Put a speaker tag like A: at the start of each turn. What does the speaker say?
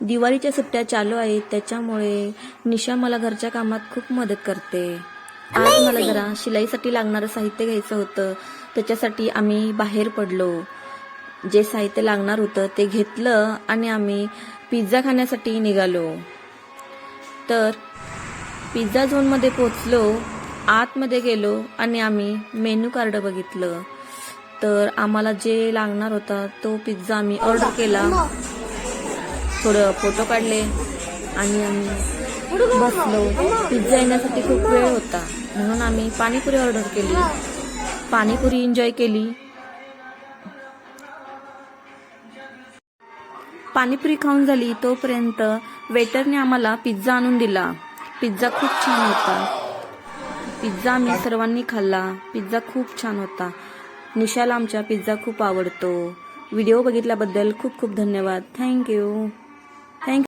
A: दिवाळीच्या सुट्ट्या चालू आहेत, त्याच्यामुळे निशा मला घरच्या कामात खूप मदत करते. आज मला जरा शिलाईसाठी लागणारं साहित्य घ्यायचं होतं, त्याच्यासाठी आम्ही बाहेर पडलो. जे साहित्य लागणार होतं ते घेतलं आणि आम्ही पिझ्झा खाण्यासाठी निघालो. तर पिझ्झा झोनमध्ये पोचलो, आतमध्ये गेलो आणि आम्ही मेनू कार्ड बघितलं. तर आम्हाला जे लागणार होता तो पिझ्झा आम्ही ऑर्डर केला. थोडं फोटो काढले आणि आम्ही बसलो. पिझ्झा येण्यासाठी खूप वेळ होता म्हणून आम्ही पाणीपुरी ऑर्डर केली. पाणीपुरी एन्जॉय केली. पाणीपुरी खाऊन झाली तोपर्यंत वेटरने आम्हाला पिझ्झा आणून दिला. पिझ्झा खूप छान होता. पिझ्झा आम्ही सर्वांनी खाल्ला. पिझ्झा खूप छान होता. निशाला आमच्या पिझ्झा खूप आवडतो. व्हिडिओ बघितल्याबद्दल खूप खूप धन्यवाद. थँक्यू.